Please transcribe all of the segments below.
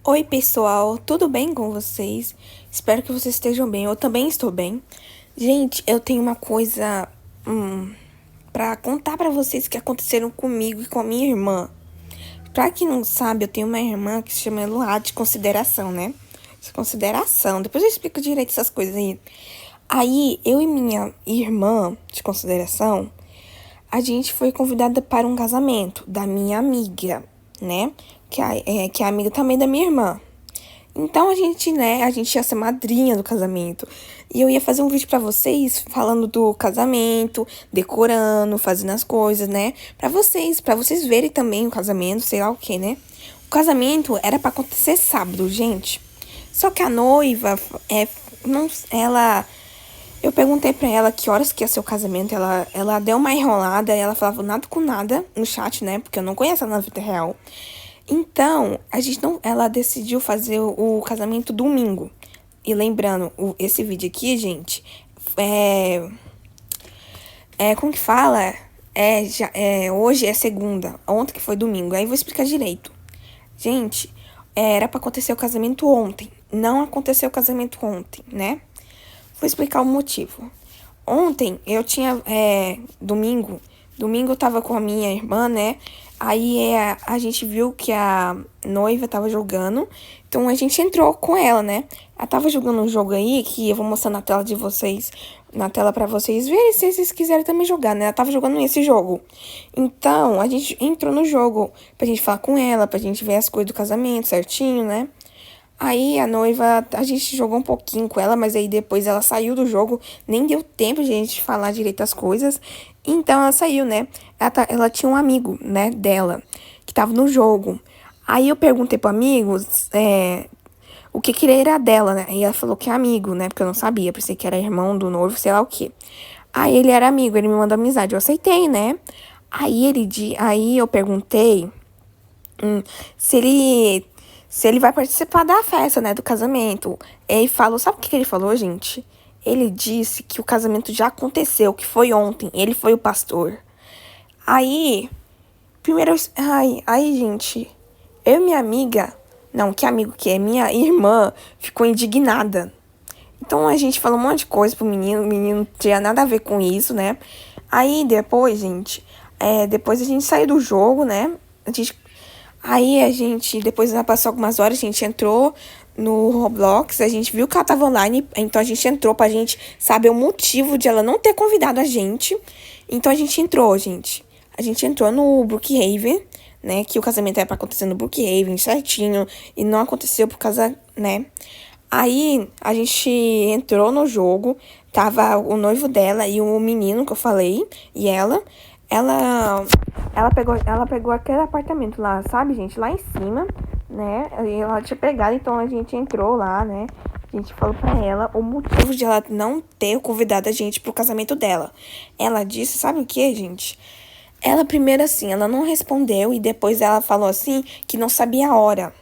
Oi, pessoal, tudo bem com vocês? Espero que vocês estejam bem. Eu também estou bem. Gente, eu tenho uma coisa pra contar pra vocês que aconteceram comigo e com a minha irmã. Pra quem não sabe, eu tenho uma irmã que se chama Eloá de Consideração, né? De Consideração. Depois eu explico direito essas coisas aí. Aí, eu e minha irmã de consideração, a gente foi convidada para um casamento da minha amiga, né? Que é amiga também da minha irmã. Então a gente ia ser madrinha do casamento. E eu ia fazer um vídeo pra vocês falando do casamento, decorando, fazendo as coisas, né? Pra vocês verem também o casamento, sei lá o que, né? O casamento era pra acontecer sábado, gente. Só que a noiva, não, ela eu perguntei pra ela que horas que ia ser o casamento, ela deu uma enrolada, ela falava nada com nada no chat, né? Porque eu não conheço ela na vida real. Então, a gente não, ela decidiu fazer o casamento domingo. E lembrando, esse vídeo aqui, gente, como que fala? Hoje é segunda, ontem que foi domingo. Aí eu vou explicar direito. Gente, era pra acontecer o casamento ontem. Não aconteceu o casamento ontem, né? Vou explicar o motivo. Ontem eu tinha. Domingo eu tava com a minha irmã, né? Aí a gente viu que a noiva tava jogando. Então a gente entrou com ela, né? Ela tava jogando um jogo aí que eu vou mostrar na tela de vocês. Na tela pra vocês verem se vocês quiserem também jogar, né? Ela tava jogando esse jogo. Então a gente entrou no jogo pra gente falar com ela, pra gente ver as coisas do casamento certinho, né? Aí a noiva, a gente jogou um pouquinho com ela, mas aí depois ela saiu do jogo, nem deu tempo de a gente falar direito as coisas. Então ela saiu, né? Ela tinha um amigo, né, dela, que tava no jogo. Aí eu perguntei pro amigo, o que ele era dela, né? E ela falou que é amigo, né? Porque eu não sabia, pensei que era irmão do noivo, sei lá o quê. Aí ele era amigo, ele me mandou amizade, eu aceitei, né? Aí eu perguntei se ele vai participar da festa, né, do casamento. Ele falou, sabe o que ele falou, gente? Ele disse que o casamento já aconteceu, que foi ontem. Ele foi o pastor. Aí, primeiro, aí, gente, eu e minha amiga, não, que amigo que é, minha irmã, ficou indignada. Então a gente falou um monte de coisa pro menino, o menino não tinha nada a ver com isso, né? Aí depois, gente, depois a gente saiu do jogo, né? Depois passou algumas horas, a gente entrou no Roblox, a gente viu que ela tava online, então a gente entrou pra gente saber o motivo de ela não ter convidado a gente. Então a gente entrou, gente. A gente entrou no Brookhaven, né, que o casamento era pra acontecer no Brookhaven, certinho, e não aconteceu por causa, né. Aí a gente entrou no jogo, tava o noivo dela e o menino que eu falei, e ela, ela pegou aquele apartamento lá, sabe, gente? Lá em cima, né? E ela tinha pegado, então a gente entrou lá, né? A gente falou pra ela o motivo de ela não ter convidado a gente pro casamento dela. Ela disse, sabe o que, gente? Ela primeiro assim, ela não respondeu e depois ela falou assim que não sabia a hora,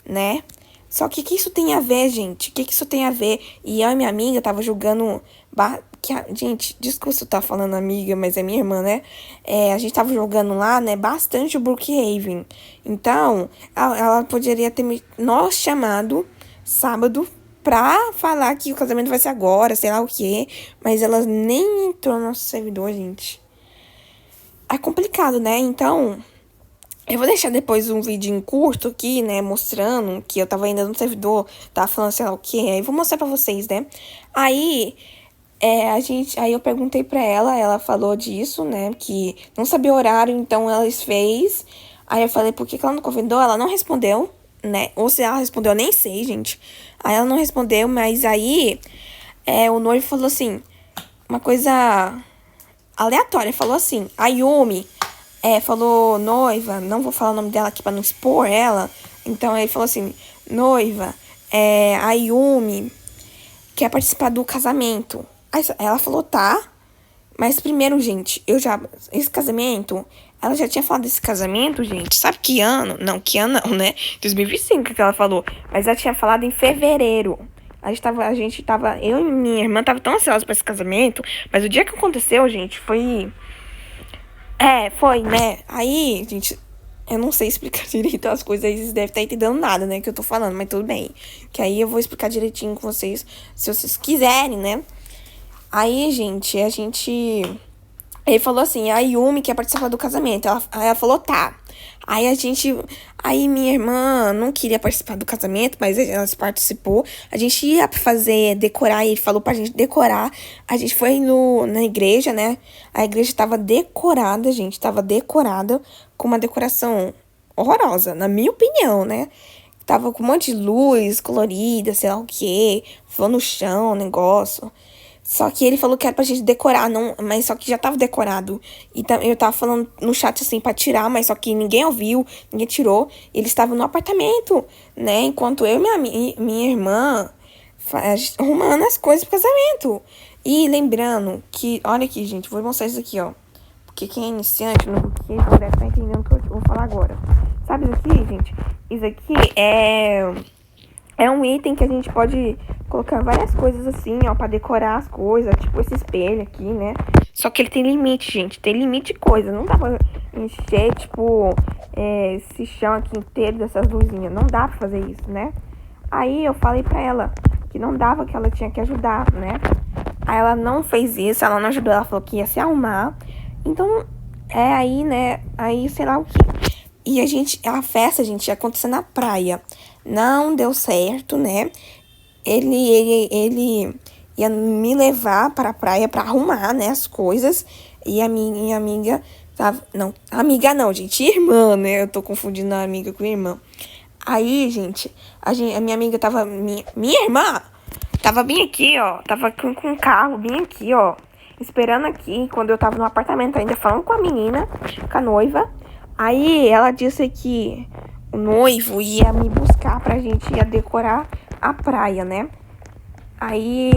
né? Só que isso tem a ver, gente? Que isso tem a ver? E eu e minha amiga tava jogando. Gente, desculpa se eu tá falando amiga, mas é minha irmã, né? A gente tava jogando lá, né? Bastante o Brookhaven. Então, ela poderia ter nós chamado sábado pra falar que o casamento vai ser agora, sei lá o quê. Mas ela nem entrou no nosso servidor, gente. É complicado, né? Então. Eu vou deixar depois um vídeo curto aqui, né, mostrando que eu tava ainda no servidor, tava falando sei lá o que, aí eu vou mostrar pra vocês, né. Aí, aí eu perguntei pra ela falou disso, né, que não sabia o horário, então ela fez. Aí eu falei, por que ela não convidou? Ela não respondeu, né, ou se ela respondeu, eu nem sei, gente. Aí ela não respondeu, mas aí, o noivo falou assim, uma coisa aleatória, falou assim, a Yumi falou, noiva, não vou falar o nome dela aqui pra não expor ela. Então ele falou assim, noiva, a Yumi quer participar do casamento. Aí ela falou, tá. Mas primeiro, gente, esse casamento, ela já tinha falado desse casamento, gente. Sabe que ano? Não, que ano não, né? 2025 que ela falou. Mas ela tinha falado em fevereiro. Eu e minha irmã tava tão ansiosa pra esse casamento. Mas o dia que aconteceu, gente, foi, né? Aí, gente, Eu não sei explicar direito as coisas, aí vocês devem estar entendendo nada, né, que eu tô falando, mas tudo bem. Que aí eu vou explicar direitinho com vocês, se vocês quiserem, né. Aí, gente, ele falou assim, a Yumi quer participar do casamento. Aí ela falou, tá. Aí minha irmã não queria participar do casamento, mas ela participou. A gente ia fazer, decorar, e ele falou pra gente decorar. A gente foi na igreja, né? A igreja tava decorada, gente, tava decorada com uma decoração horrorosa, na minha opinião, né? Tava com um monte de luz colorida, sei lá o quê, flor no chão, negócio. Só que ele falou que era pra gente decorar, não, mas só que já tava decorado. E eu tava falando no chat assim pra tirar, mas só que ninguém ouviu, ninguém tirou. Eles estavam no apartamento, né? Enquanto eu e minha irmã arrumando as coisas pro casamento. E lembrando que, olha aqui, gente, vou mostrar isso aqui, ó. Porque quem é iniciante no buquê não deve estar entendendo o que eu vou falar agora. Sabe isso aqui, gente? Isso aqui é um item que a gente pode colocar várias coisas assim, ó, pra decorar as coisas, tipo esse espelho aqui, né? Só que ele tem limite, gente, tem limite de coisa. Não dá pra encher, tipo, esse chão aqui inteiro dessas luzinhas. Não dá pra fazer isso, né? Aí eu falei pra ela que não dava, que ela tinha que ajudar, né? Aí ela não fez isso, ela não ajudou, ela falou que ia se arrumar. Então, aí, né, aí sei lá o que. E a festa, gente, ia acontecer na praia. Não deu certo, né? Ele ia me levar para a praia para arrumar, né, as coisas. E a minha amiga tava... Não, amiga não, gente. Irmã, né? Eu tô confundindo a amiga com a irmã. Aí, gente, a minha amiga tava... Minha irmã tava bem aqui, ó. Tava com um carro bem aqui, ó. Esperando aqui, quando eu tava no apartamento ainda, falando com a menina, com a noiva. Aí ela disse que o noivo ia me buscar pra gente ir decorar a praia, né? Aí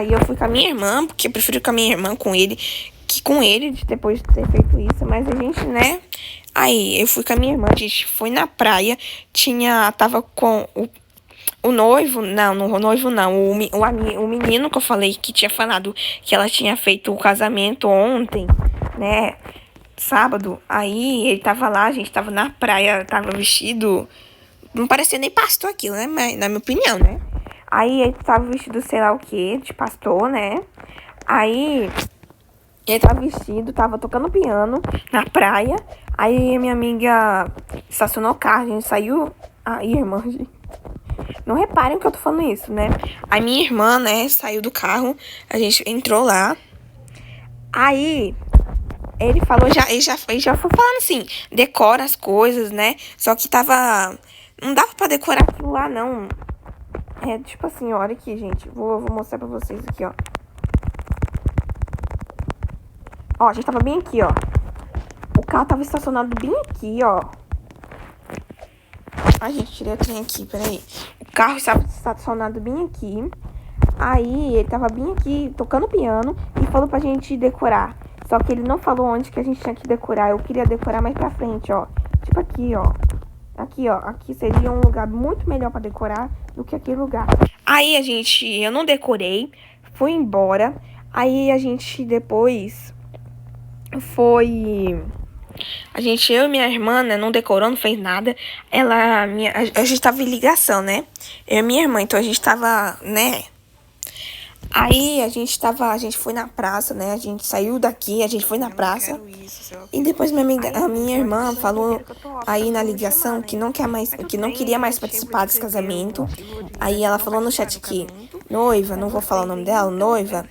eu fui com a minha irmã, porque eu prefiro com a minha irmã com ele, que com ele, depois de ter feito isso. Mas a gente, né? Aí eu fui com a minha irmã, a gente foi na praia, tava com o noivo, o noivo não, o menino que eu falei, que tinha falado que ela tinha feito o casamento ontem, né? Sábado, aí ele tava lá, a gente tava na praia, tava vestido, não parecia nem pastor aquilo, né, mas, na minha opinião, né. Aí ele tava vestido sei lá o que, de pastor, né. Aí ele tava vestido, tava tocando piano na praia. Aí minha amiga estacionou o carro, a gente saiu. Aí, irmã, gente, não reparem que eu tô falando isso, né. Aí minha irmã, né, saiu do carro, a gente entrou lá. Aí ele falou, ele já foi falando assim, decora as coisas, né? Só que não dava pra decorar aquilo lá, não. Tipo assim, olha aqui, gente. Vou mostrar pra vocês aqui, ó. Ó, a gente tava bem aqui, ó. O carro tava estacionado bem aqui, ó. Ai, gente, tirei o trem aqui, peraí. O carro estava estacionado bem aqui. Aí, ele tava bem aqui, tocando piano, e falou pra gente decorar. Só que ele não falou onde que a gente tinha que decorar. Eu queria decorar mais pra frente, ó. Tipo aqui, ó. Aqui, ó. Aqui seria um lugar muito melhor pra decorar do que aquele lugar. Aí, eu não decorei. Fui embora. Aí, a gente depois foi... eu e minha irmã, né, não decorou, não fez nada. A gente tava em ligação, né? Eu e minha irmã, então a gente tava, né... Aí a gente foi na praça, né? A gente saiu daqui, a gente foi na praça. E depois a minha irmã falou aí na ligação que não queria mais participar desse casamento. Aí ela falou no chat aqui, noiva, não vou falar o nome dela, noiva,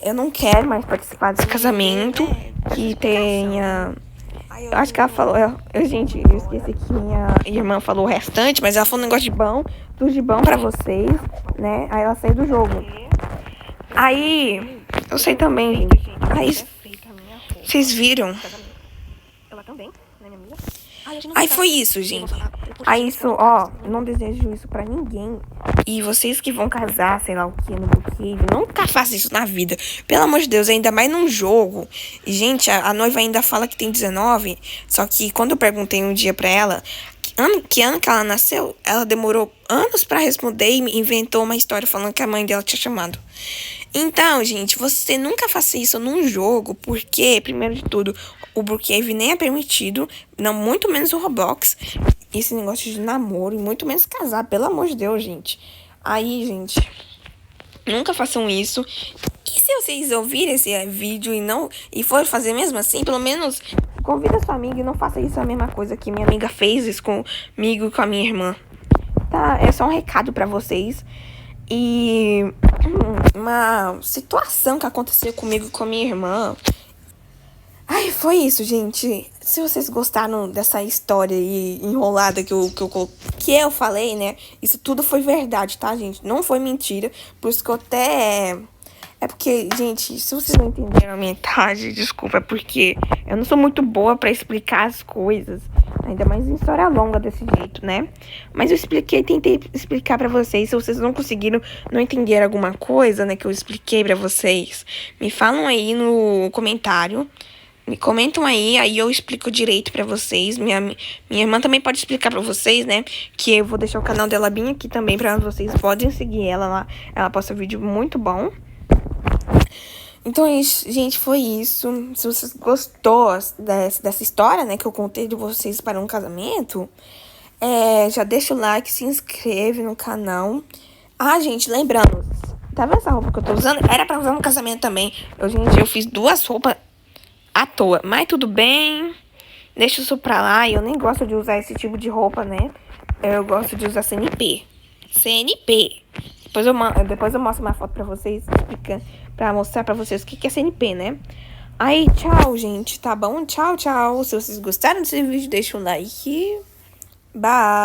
eu não quero mais participar desse casamento que tenha... Eu acho que ela falou, gente, eu esqueci que minha irmã falou o restante, mas ela falou um negócio de bom, tudo de bom pra vocês, né? Aí ela saiu do jogo. Aí, eu sei também, gente. Aí, vocês viram? Ela também, né, minha amiga? Aí foi isso, gente. Aí isso, ó, não desejo isso pra ninguém. E vocês que vão casar, sei lá o que, no buquê, nunca façam isso na vida. Pelo amor de Deus, ainda mais num jogo. E, gente, a noiva ainda fala que tem 19. Só que quando eu perguntei um dia pra ela que ano que ela nasceu, ela demorou anos pra responder e inventou uma história falando que a mãe dela tinha chamado. Então, gente, você nunca faça isso num jogo, porque, primeiro de tudo, o Brookhaven nem é permitido, não, muito menos o Roblox. Esse negócio de namoro, e muito menos casar, pelo amor de Deus, gente. Aí, gente, nunca façam isso. E se vocês ouvirem esse vídeo e for fazer mesmo assim, pelo menos convida sua amiga e não faça isso a mesma coisa que minha amiga fez isso comigo e com a minha irmã. Tá? É só um recado pra vocês. E uma situação que aconteceu comigo e com a minha irmã. Ai, foi isso, gente. Se vocês gostaram dessa história aí enrolada que eu falei, né? Isso tudo foi verdade, tá, gente? Não foi mentira. Por isso que eu até... É porque, gente, se vocês não entenderam a minha idade, desculpa, é porque eu não sou muito boa pra explicar as coisas. Ainda mais em história longa desse jeito, né? Mas eu tentei explicar pra vocês. Se vocês não conseguiram, não entenderam alguma coisa, né, que eu expliquei pra vocês, me falam aí no comentário. Me comentam aí eu explico direito pra vocês. Minha irmã também pode explicar pra vocês, né? Que eu vou deixar o canal dela bem aqui também pra vocês. Podem seguir ela lá. Ela posta vídeo muito bom. Então, gente, foi isso. Se vocês gostou dessa história, né, que eu contei de vocês para um casamento, já deixa o like, se inscreve no canal. Ah, gente, lembrando, tá vendo essa roupa que eu tô usando? Era pra usar no casamento também. Gente, eu fiz 2 roupas à toa, mas tudo bem. Deixa isso pra lá. Eu nem gosto de usar esse tipo de roupa, né? Eu gosto de usar CNP. CNP. Depois eu mostro uma foto pra vocês, explicando, pra mostrar pra vocês o que é CNP, né? Aí, tchau, gente, tá bom? Tchau, tchau. Se vocês gostaram desse vídeo, deixa um like. Bye.